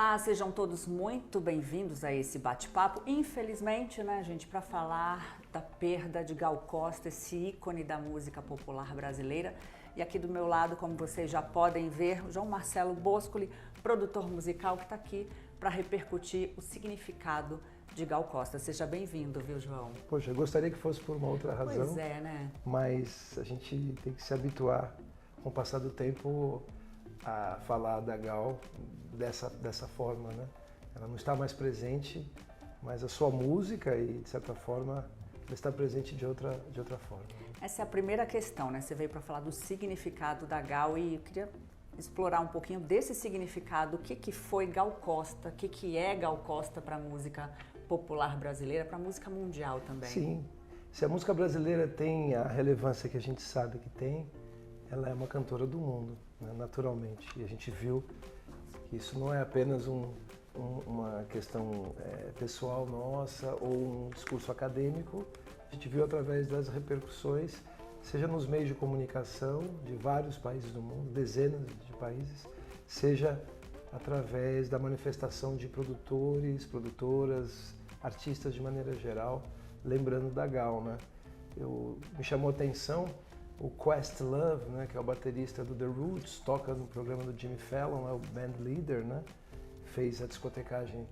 Olá, sejam todos muito bem-vindos a esse bate-papo. Infelizmente, né, gente, para falar da perda de Gal Costa, esse ícone da música popular brasileira. E aqui do meu lado, como vocês já podem ver, o João Marcelo Boscoli, produtor musical, que está aqui para repercutir o significado de Gal Costa. Seja bem-vindo, viu, João? Poxa, eu gostaria que fosse por uma outra razão. Pois é, né? Mas a gente tem que se habituar, com o passar do tempo, a falar da Gal dessa forma, né? Ela não está mais presente, mas a sua música e, de certa forma, ela está presente de outra forma. Essa é a primeira questão, né? Você veio para falar do significado da Gal e eu queria explorar um pouquinho desse significado. O que foi Gal Costa? O que é Gal Costa para a música popular brasileira, para a música mundial também? Sim. Se a música brasileira tem a relevância que a gente sabe que tem, ela é uma cantora do mundo, né, naturalmente. E a gente viu que isso não é apenas uma questão pessoal nossa ou um discurso acadêmico. A gente viu através das repercussões, seja nos meios de comunicação de vários países do mundo, dezenas de países, seja através da manifestação de produtores, produtoras, artistas de maneira geral, lembrando da Gal, né? Me chamou a atenção o Questlove, né, que é o baterista do The Roots, toca no programa do Jimmy Fallon, é o band leader, né? Fez a discotecagem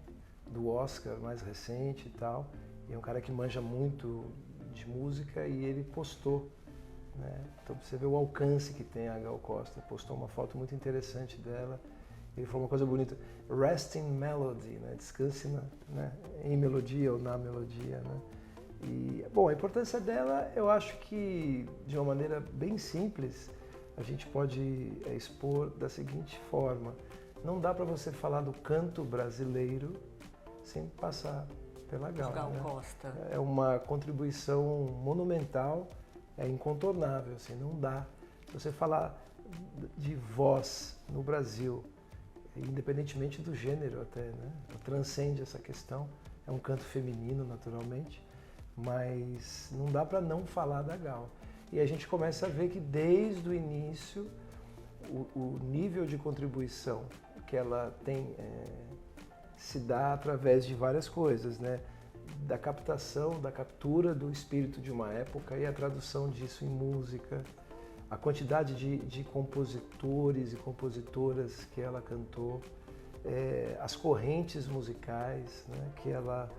do Oscar mais recente e tal. E é um cara que manja muito de música e ele postou, né? Então você vê o alcance que tem a Gal Costa. Postou uma foto muito interessante dela. Ele falou uma coisa bonita, rest in melody, né? Descanse em melodia ou na melodia, né? E, bom, a importância dela, eu acho que, de uma maneira bem simples, a gente pode expor da seguinte forma. Não dá para você falar do canto brasileiro sem passar pela Gal, Gal né? Costa. É uma contribuição monumental, é incontornável, assim, não dá. Se você falar de voz no Brasil, independentemente do gênero até, né? Transcende essa questão, é um canto feminino naturalmente, mas não dá para não falar da Gal. E a gente começa a ver que desde o início o nível de contribuição que ela tem se dá através de várias coisas, né? Da captação, da captura do espírito de uma época e a tradução disso em música, a quantidade de compositores e compositoras que ela cantou, as correntes musicais, né, que ela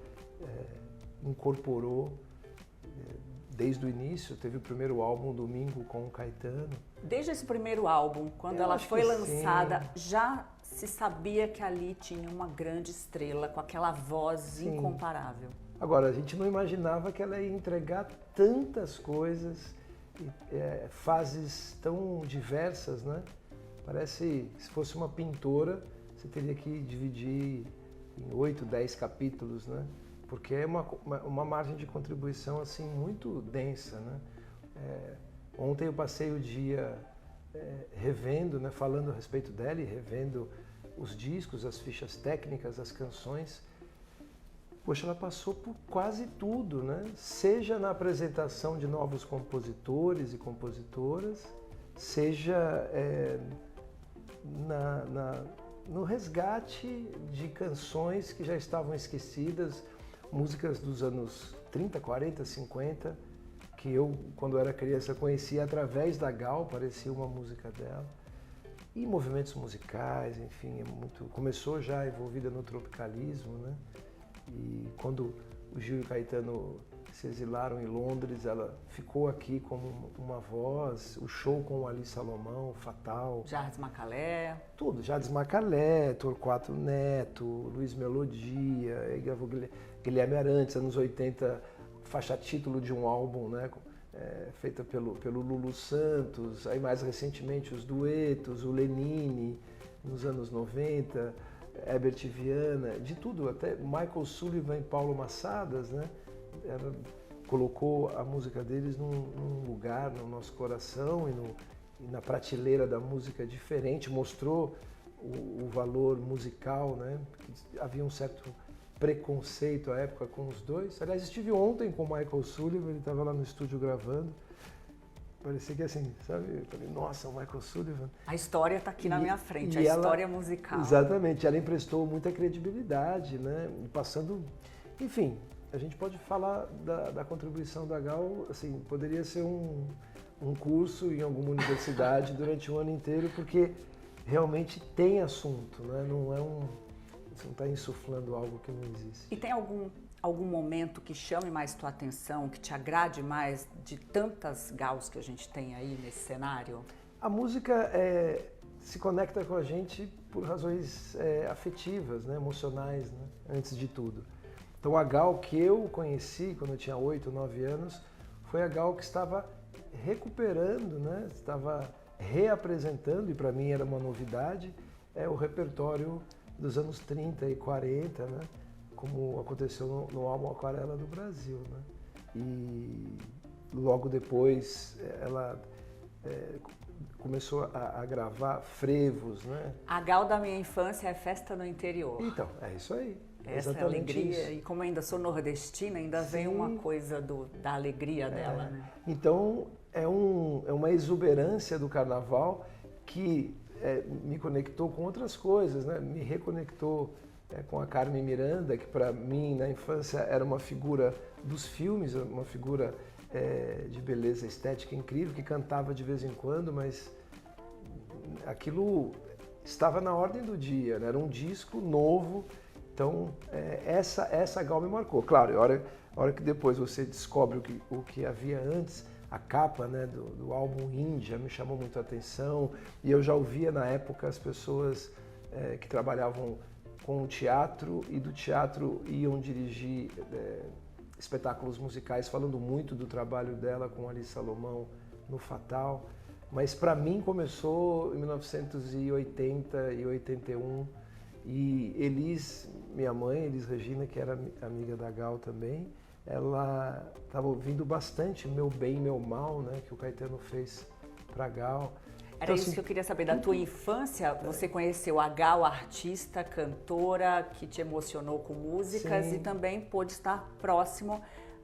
incorporou desde o início. Teve o primeiro álbum, Domingo, com o Caetano. Desde esse primeiro álbum, quando ela foi lançada, já se sabia que ali tinha uma grande estrela com aquela voz incomparável. Agora, a gente não imaginava que ela ia entregar tantas coisas, fases tão diversas, né? Parece, se fosse uma pintora, você teria que dividir em 8, 10 capítulos, né? Porque é uma margem de contribuição assim muito densa, né? Ontem eu passei o dia revendo, né, falando a respeito dela e revendo os discos, as fichas técnicas, as canções. Poxa, ela passou por quase tudo, né? Seja na apresentação de novos compositores e compositoras, seja no resgate de canções que já estavam esquecidas, músicas dos anos 30, 40, 50, que eu, quando era criança, conhecia através da Gal, parecia uma música dela. E movimentos musicais, enfim, começou já envolvida no tropicalismo, né? E quando o Gil e o Caetano se exilaram em Londres, ela ficou aqui como uma voz, o show com o Ali Salomão, Fatal. Jardim Macalé. Tudo, Jardim Macalé, Torquato Neto, Luiz Melodia, ele gravou Guilherme Arantes, anos 80, faixa título de um álbum, né, feita pelo Lulu Santos, aí mais recentemente os duetos, o Lenine, nos anos 90, Herbert Viana, de tudo, até Michael Sullivan e Paulo Massadas, né? Ela colocou a música deles num lugar no nosso coração e na prateleira da música diferente, mostrou o valor musical, né? Havia um certo preconceito à época com os dois. Aliás, estive ontem com o Michael Sullivan, ele estava lá no estúdio gravando. parecia que assim, sabe? Eu falei, nossa, o Michael Sullivan. A história está aqui na minha frente, a ela, história musical. Exatamente, ela emprestou muita credibilidade, né? Passando, enfim, a gente pode falar da contribuição da Gal, assim, poderia ser um curso em alguma universidade durante um ano inteiro, porque realmente tem assunto, né? Não é você não está insuflando algo que não existe. E tem algum momento que chame mais tua atenção, que te agrade mais de tantas Gals que a gente tem aí nesse cenário? A música se conecta com a gente por razões afetivas, né? Emocionais, né? Antes de tudo. Então a Gal que eu conheci quando eu tinha 8, 9 anos, foi a Gal que estava recuperando, né? Estava reapresentando, e para mim era uma novidade, o repertório dos anos 30 e 40, né? Como aconteceu no álbum Aquarela do Brasil, né? E logo depois ela começou a gravar frevos, né? A Gal da minha infância é Festa no Interior. Então, é isso aí. Essa é a alegria, isso. E como ainda sou nordestina, ainda Sim. vem uma coisa da alegria dela, né? Então, é uma exuberância do carnaval que me conectou com outras coisas, né? Me reconectou com a Carmen Miranda, que para mim na infância era uma figura dos filmes, uma figura de beleza estética incrível, que cantava de vez em quando, mas aquilo estava na ordem do dia, né? Era um disco novo, então essa Gal me marcou. Claro, a hora que depois você descobre o que havia antes, a capa, né, do álbum Índia me chamou muito a atenção, e eu já ouvia na época as pessoas que trabalhavam com o teatro e do teatro iam dirigir espetáculos musicais, falando muito do trabalho dela com Alice Salomão no Fatal. Mas para mim começou em 1980 e 81, e Elis, minha mãe, Elis Regina, que era amiga da Gal também, ela estava ouvindo bastante Meu Bem, Meu Mal, né, que o Caetano fez para Gal. Era isso que eu queria saber, da tua infância, você conheceu a Gal, artista, cantora, que te emocionou com músicas Sim. e também pôde estar próximo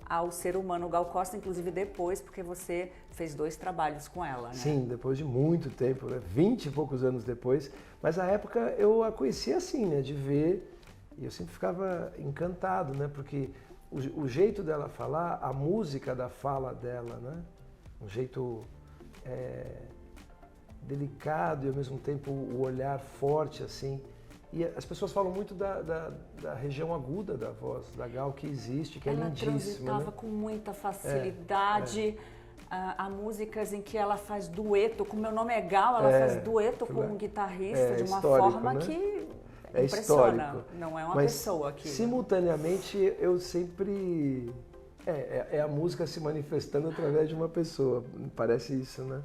ao ser humano Gal Costa, inclusive depois, porque você fez 2 trabalhos com ela, né? Sim, depois de muito tempo, né? 20 e poucos anos depois, mas na época eu a conhecia assim, né? De ver, e eu sempre ficava encantado, né? Porque o jeito dela falar, a música da fala dela, né? Um jeito delicado e ao mesmo tempo o olhar forte, assim. E as pessoas falam muito da região aguda da voz da Gal, que existe, que ela é lindíssima. Ela transitava com muita facilidade a músicas em que ela faz dueto. Como meu nome é Gal, ela faz dueto com um guitarrista de uma forma, né? Que impressiona. Histórico. Não é uma Mas, pessoa aqui. Simultaneamente, eu sempre... É a música se manifestando através de uma pessoa. Parece isso, né?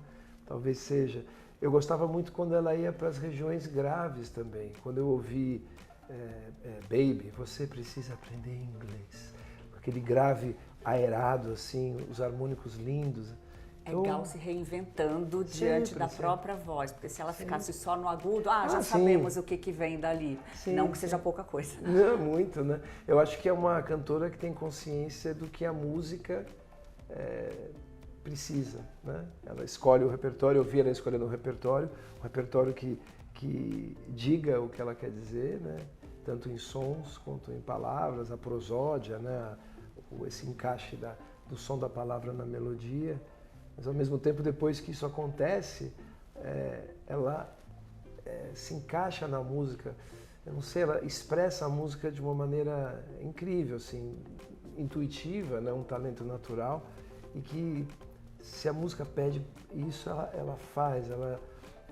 Talvez seja. Eu gostava muito quando ela ia para as regiões graves também. Quando eu ouvi Baby, você precisa aprender inglês. Aquele grave aerado, assim, os harmônicos lindos. Então, Gal se reinventando diante da própria voz, porque se ela ficasse só no agudo, já sabemos o que vem dali. Não que seja pouca coisa. Não, muito, né? Eu acho que é uma cantora que tem consciência do que a música precisa, né? Ela escolhe o repertório, eu vi ela escolhendo o repertório que diga o que ela quer dizer, né? Tanto em sons quanto em palavras, a prosódia, né? Esse encaixe do som da palavra na melodia. Mas ao mesmo tempo, depois que isso acontece, ela se encaixa na música. Eu não sei, ela expressa a música de uma maneira incrível, assim, intuitiva, né? Um talento natural, e que se a música pede isso, ela faz.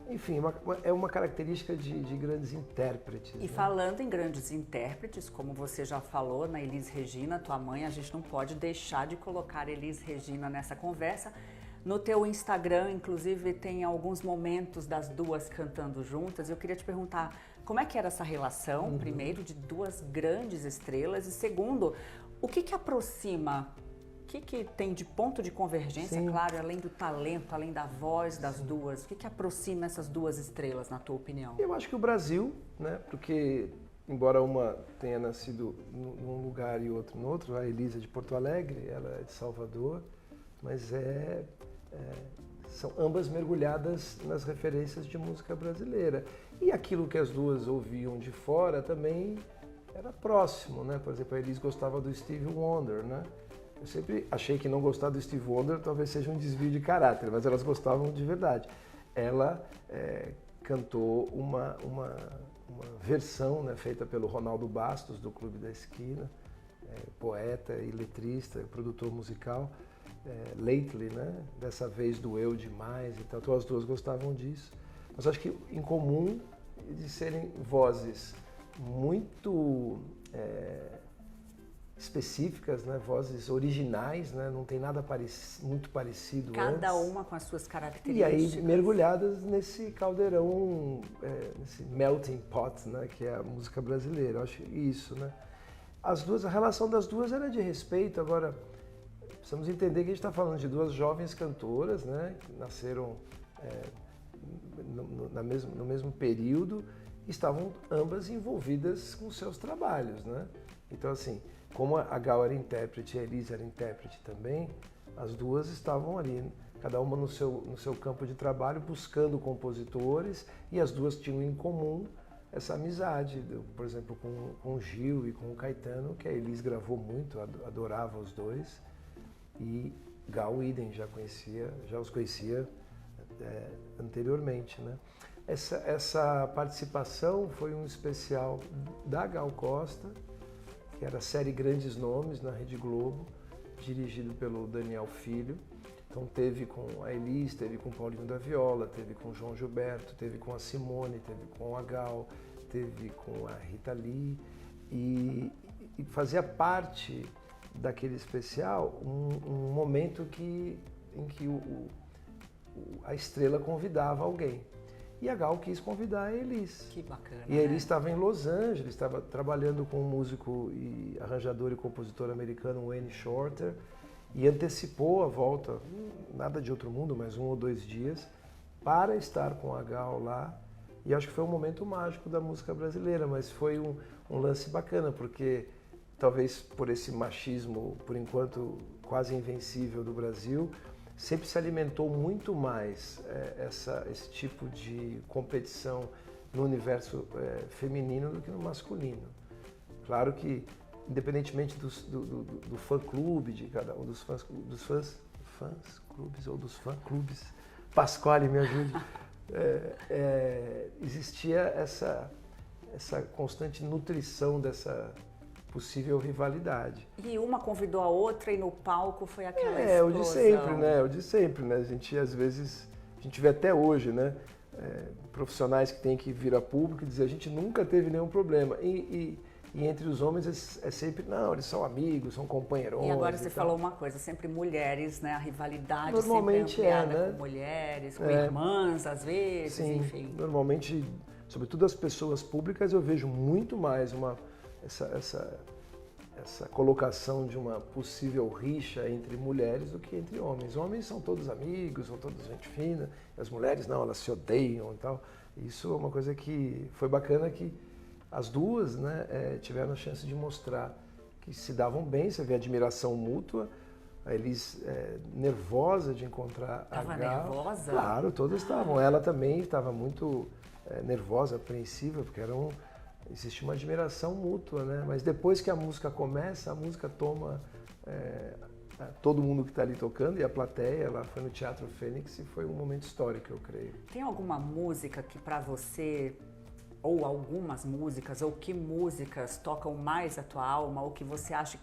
Enfim, é uma característica de grandes intérpretes. E falando em grandes intérpretes, como você já falou, na Elis Regina, tua mãe, a gente não pode deixar de colocar Elis Regina nessa conversa. No teu Instagram, inclusive, tem alguns momentos das duas cantando juntas. Eu queria te perguntar, como é que era essa relação, primeiro, de 2 grandes estrelas, e segundo, o que aproxima, o que tem de ponto de convergência, claro, além do talento, além da voz das duas, o que aproxima essas 2 estrelas, na tua opinião? Eu acho que o Brasil, né, porque embora uma tenha nascido num lugar e outro no outro, a Elisa é de Porto Alegre, ela é de Salvador, mas são ambas mergulhadas nas referências de música brasileira. E aquilo que as duas ouviam de fora também era próximo, né? Por exemplo, a Elis gostava do Stevie Wonder, né? Eu sempre achei que não gostar do Stevie Wonder talvez seja um desvio de caráter, mas elas gostavam de verdade. Ela cantou uma versão, né, feita pelo Ronaldo Bastos, do Clube da Esquina, poeta e letrista, produtor musical, Lately, né? Dessa vez doeu demais e tal. Então as duas gostavam disso. Mas acho que em comum de serem vozes muito específicas, né? Vozes originais, né? Não tem nada muito parecido Cada antes. uma com as suas características. E aí mergulhadas nesse caldeirão, nesse melting pot, né? Que é a música brasileira. Eu acho isso, né? As duas, a relação das duas era de respeito. Agora, precisamos entender que a gente está falando de duas jovens cantoras, né? Que nasceram no mesmo período, estavam ambas envolvidas com seus trabalhos, né? Então, assim, como a Gal era intérprete e a Elis era intérprete também, as duas estavam ali, cada uma no seu campo de trabalho, buscando compositores, e as duas tinham em comum essa amizade, por exemplo, com o Gil e com o Caetano, que a Elis gravou muito, adorava os dois, e Gal idem, já os conhecia anteriormente, né? Essa participação foi um especial da Gal Costa, que era a série Grandes Nomes na Rede Globo, dirigido pelo Daniel Filho. Então teve com a Elis, teve com o Paulinho da Viola, teve com o João Gilberto, teve com a Simone, teve com a Gal, teve com a Rita Lee, e fazia parte daquele especial um momento em que a estrela convidava alguém. E a Gal quis convidar a Elis. Que bacana. E a Elis estava em Los Angeles, estava trabalhando com um músico e arranjador e compositor americano, Wayne Shorter, e antecipou a volta, nada de outro mundo, mas 1 ou 2 dias, para estar com a Gal lá. E acho que foi um momento mágico da música brasileira, mas foi um lance bacana, porque talvez por esse machismo, por enquanto, quase invencível do Brasil, sempre se alimentou muito mais esse tipo de competição no universo feminino do que no masculino. Claro que, independentemente do fã-clube de cada um, dos fãs-clubes ou dos fã-clubes, Pasquale me ajude, existia essa constante nutrição dessa possível rivalidade. E uma convidou a outra e no palco foi aquela explosão. É o de sempre, né? A gente, às vezes, a gente vê até hoje, né? Profissionais que têm que vir a público e dizer, a gente nunca teve nenhum problema. E entre os homens é sempre, não, eles são amigos, são companheirões. E agora você falou uma coisa, sempre mulheres, né? A rivalidade normalmente sempre ampliada, né? Com mulheres, com irmãs, às vezes, sim, enfim. Normalmente, sobretudo as pessoas públicas, eu vejo muito mais essa colocação de uma possível rixa entre mulheres do que entre homens. Homens são todos amigos, são todos gente fina, as mulheres não, elas se odeiam e tal. Isso é uma coisa que foi bacana, que as duas, né, tiveram a chance de mostrar que se davam bem, você vê admiração mútua. A Elis nervosa de encontrar a Gal. Estava nervosa? Claro, todas estavam. Ela também estava muito nervosa, apreensiva, porque existe uma admiração mútua, né? Mas depois que a música começa, a música toma todo mundo que está ali tocando, e a plateia, lá foi no Teatro Fênix, e foi um momento histórico, eu creio. Tem alguma música que para você, ou algumas músicas, ou que músicas tocam mais a tua alma, ou que você acha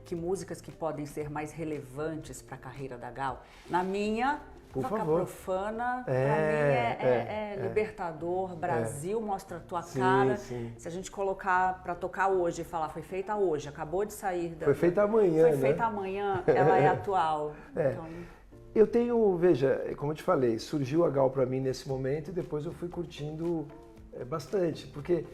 que músicas que podem ser mais relevantes para a carreira da Gal? Na minha... Por Toca favor. Profana, pra mim libertador, Brasil, mostra a tua cara. Sim. Se a gente colocar pra tocar hoje e falar, foi feita hoje, acabou de sair Foi feita amanhã, Foi feita amanhã, ela é atual. Então... Eu tenho, veja, como eu te falei, surgiu a Gal pra mim nesse momento e depois eu fui curtindo bastante, porque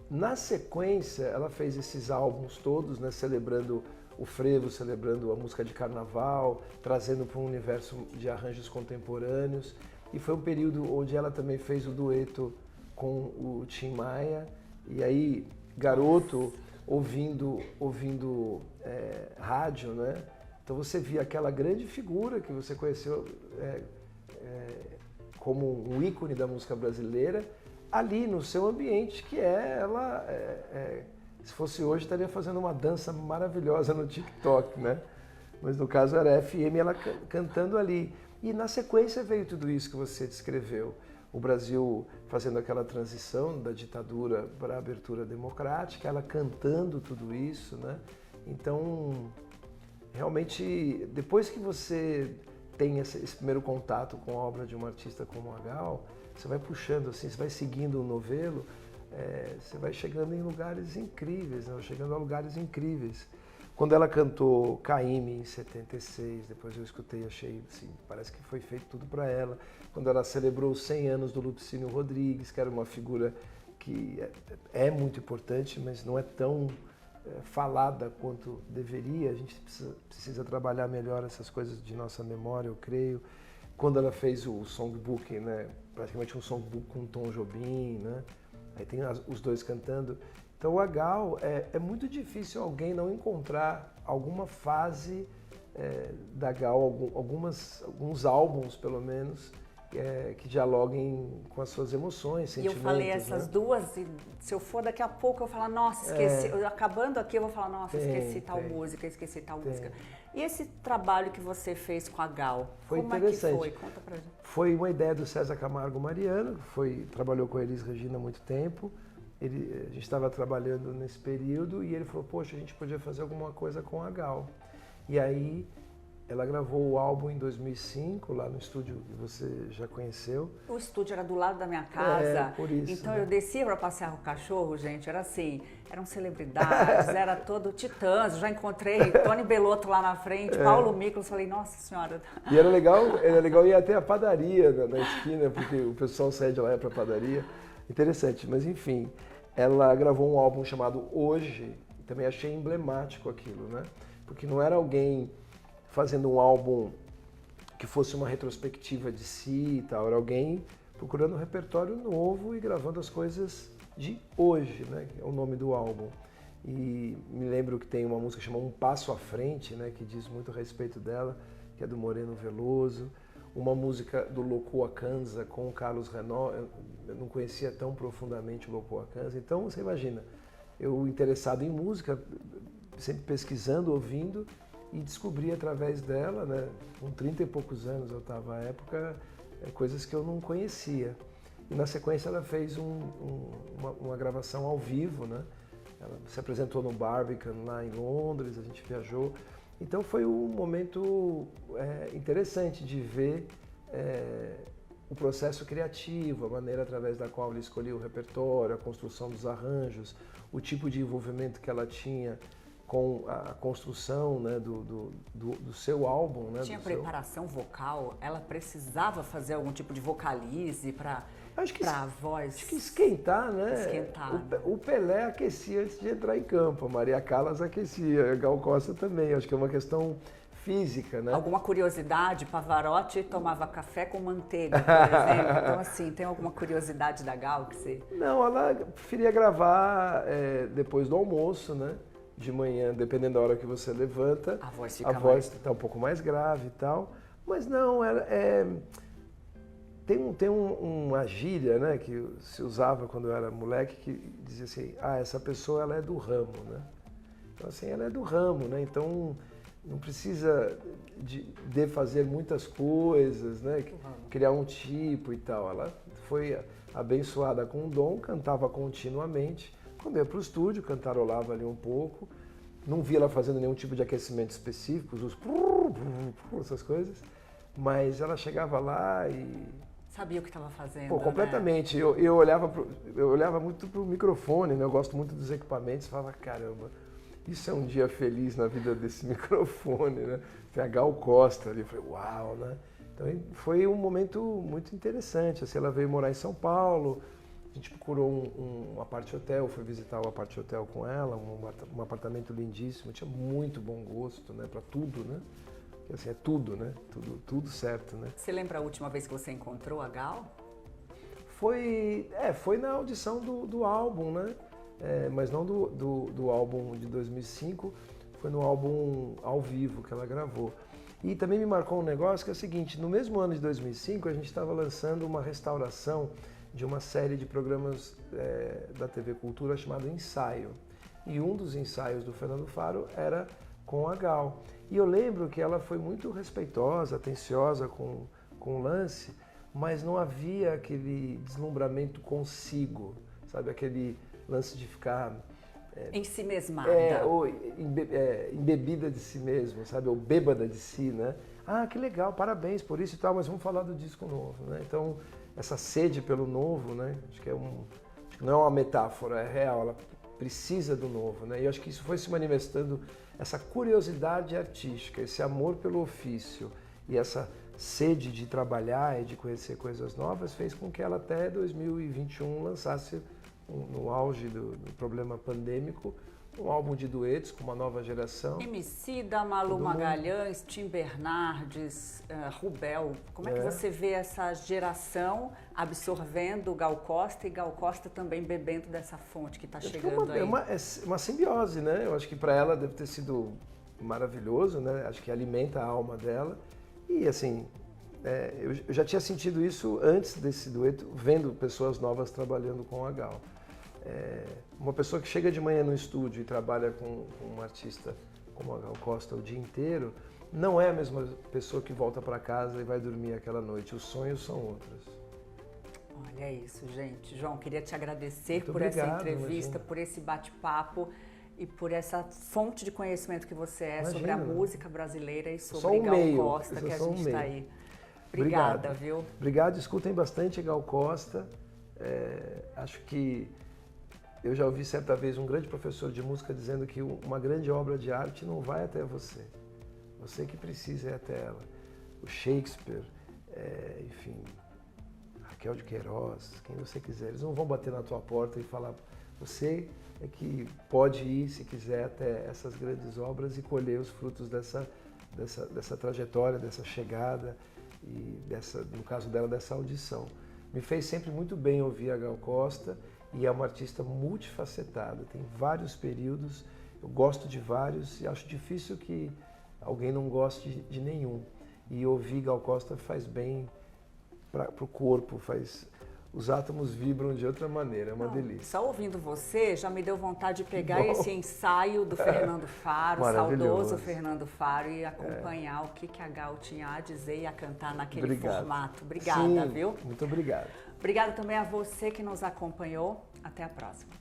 na sequência ela fez esses álbuns todos, né, celebrando o frevo, celebrando a música de carnaval, trazendo para um universo de arranjos contemporâneos. E foi um período onde ela também fez o dueto com o Tim Maia. E aí, garoto, ouvindo rádio, né? Então você via aquela grande figura que você conheceu como um ícone da música brasileira, ali no seu ambiente, que ela, se fosse hoje, estaria fazendo uma dança maravilhosa no TikTok, né? Mas no caso era FM, ela cantando ali. E na sequência veio tudo isso que você descreveu. O Brasil fazendo aquela transição da ditadura para a abertura democrática, ela cantando tudo isso, né? Então, realmente, depois que você tem esse primeiro contato com a obra de uma artista como a Gal, você vai puxando assim, você vai seguindo o novelo, você vai chegando em lugares incríveis, né? Chegando a lugares incríveis. Quando ela cantou Caymmi em 76, depois eu escutei e achei, assim, parece que foi feito tudo para ela. Quando ela celebrou os 100 anos do Lupicínio Rodrigues, que era uma figura que é muito importante, mas não é tão falada quanto deveria. A gente precisa trabalhar melhor essas coisas de nossa memória, eu creio. Quando ela fez o songbook, né, praticamente um songbook com Tom Jobim, né? Aí tem os dois cantando. Então a Gal, é muito difícil alguém não encontrar alguma fase da Gal, alguns álbuns pelo menos, que dialoguem com as suas emoções, sentimentos. E eu falei essas duas, e se eu for daqui a pouco eu falar, nossa, esqueci, acabando aqui eu vou falar, nossa, esqueci tal música, esqueci tal música. E esse trabalho que você fez com a Gal, foi como interessante. É que foi? Conta pra gente. Foi uma ideia do César Camargo Mariano, que trabalhou com a Elis Regina há muito tempo. A gente estava trabalhando nesse período e ele falou, poxa, a gente podia fazer alguma coisa com a Gal. E aí ela gravou o álbum em 2005, lá no estúdio que você já conheceu. O estúdio era do lado da minha casa, por isso, então né? eu descia para passear com o cachorro, gente, era assim, eram celebridades, era todo Titãs, já encontrei Tony Bellotto lá na frente, Paulo Miklos, falei, nossa senhora. E era legal ir até a padaria na esquina, porque o pessoal saía de lá para a padaria. Interessante, mas enfim, ela gravou um álbum chamado Hoje, e também achei emblemático aquilo, né? Porque não era alguém fazendo um álbum que fosse uma retrospectiva de si e tal, era alguém procurando um repertório novo e gravando as coisas de hoje, né? Que é o nome do álbum. E me lembro que tem uma música chamada Um Passo à Frente, né? Que diz muito a respeito dela, que é do Moreno Veloso. Uma música do Loco Akanza com o Carlos Renault, eu não conhecia tão profundamente o Loco Akanza, então você imagina, eu interessado em música, sempre pesquisando, ouvindo, e descobri através dela, né, com 30 e poucos anos eu estava à época, coisas que eu não conhecia. E na sequência ela fez uma gravação ao vivo, né? Ela se apresentou no Barbican lá em Londres, a gente viajou. Então foi um momento interessante de ver o processo criativo, a maneira através da qual ele escolhia o repertório, a construção dos arranjos, o tipo de envolvimento que ela tinha com a construção, né, do seu álbum. Né, tinha preparação vocal? Ela precisava fazer algum tipo de vocalize para a voz? Acho que esquentar, né? Esquentar. O Pelé aquecia antes de entrar em campo, a Maria Callas aquecia, a Gal Costa também. Acho que é uma questão física, né? Alguma curiosidade? Pavarotti tomava café com manteiga, por exemplo. Então, assim, tem alguma curiosidade da Gal que você... Não, ela preferia gravar depois do almoço, né? De manhã, dependendo da hora que você levanta. A voz fica está um pouco mais grave e tal. Mas não, tem uma gíria, né, que se usava quando eu era moleque, que dizia assim, essa pessoa ela é do ramo, né? Então assim, ela é do ramo, né? Então não precisa de fazer muitas coisas, né? Criar um tipo e tal. Ela foi abençoada com um dom, cantava continuamente. Quando ia para o estúdio, cantarolava ali um pouco. Não via ela fazendo nenhum tipo de aquecimento específico, essas coisas. Mas ela chegava lá e... Sabia o que estava fazendo, completamente. Né? Eu olhava muito para o microfone, né? Eu gosto muito dos equipamentos. Falava, caramba, isso é um dia feliz na vida desse microfone, né? Tem a Gal Costa ali. Eu falei, uau, né? Então foi um momento muito interessante. Assim, ela veio morar em São Paulo. A gente procurou um apart-hotel, fui visitar o apart-hotel com ela, um apartamento lindíssimo, tinha muito bom gosto, né, para tudo, né? Porque assim, é tudo, né? Tudo certo, né? Você lembra a última vez que você encontrou a Gal? Foi na audição do álbum, né? Mas não do álbum de 2005. foi no álbum ao vivo que ela gravou. E também me marcou um negócio que é o seguinte, no mesmo ano de 2005 a gente estava lançando uma restauração de uma série de programas da TV Cultura chamado Ensaio. E um dos ensaios do Fernando Faro era com a Gal. E eu lembro que ela foi muito respeitosa, atenciosa com o lance, mas não havia aquele deslumbramento consigo, sabe? Aquele lance de ficar... ensimesmada. Ou embebida de si mesmo, sabe? Ou bêbada de si, né? Ah, que legal, parabéns por isso e tal, mas vamos falar do disco novo, né? Então, essa sede pelo novo, né? Acho que não é uma metáfora, é real, ela precisa do novo, né? E eu acho que isso foi se manifestando, essa curiosidade artística, esse amor pelo ofício e essa sede de trabalhar e de conhecer coisas novas fez com que ela até 2021 lançasse, no auge do problema pandêmico, um álbum de duetos com uma nova geração. Emicida, Malu Magalhães, Tim Bernardes, Rubel. Como é que você vê essa geração absorvendo Gal Costa e Gal Costa também bebendo dessa fonte que está chegando aí? É uma simbiose, né? Eu acho que para ela deve ter sido maravilhoso, né? Acho que alimenta a alma dela. E assim, eu já tinha sentido isso antes desse dueto, vendo pessoas novas trabalhando com a Gal. Uma pessoa que chega de manhã no estúdio e trabalha com um artista como a Gal Costa o dia inteiro, não é a mesma pessoa que volta para casa e vai dormir aquela noite. Os sonhos são outros. Olha isso, gente. João, queria te agradecer por essa entrevista, por esse bate-papo e por essa fonte de conhecimento que você é sobre a música brasileira e sobre Gal Costa, que a gente está aí. Obrigada, viu? Obrigado, escutem bastante Gal Costa. Acho que eu já ouvi certa vez um grande professor de música dizendo que uma grande obra de arte não vai até você. Você que precisa ir até ela. O Shakespeare, enfim, Raquel de Queiroz, quem você quiser. Eles não vão bater na tua porta e falar, você é que pode ir, se quiser, até essas grandes obras e colher os frutos dessa trajetória, dessa chegada e no caso dela, dessa audição. Me fez sempre muito bem ouvir a Gal Costa e é uma artista multifacetada, tem vários períodos, eu gosto de vários e acho difícil que alguém não goste de nenhum. E ouvir Gal Costa faz bem para o corpo, os átomos vibram de outra maneira, é uma delícia. Só ouvindo você já me deu vontade de pegar esse ensaio do Fernando Faro, saudoso Fernando Faro, e acompanhar o que a Gal tinha a dizer e a cantar naquele formato. Obrigada, viu? Muito obrigado. Obrigada também a você que nos acompanhou. Até a próxima.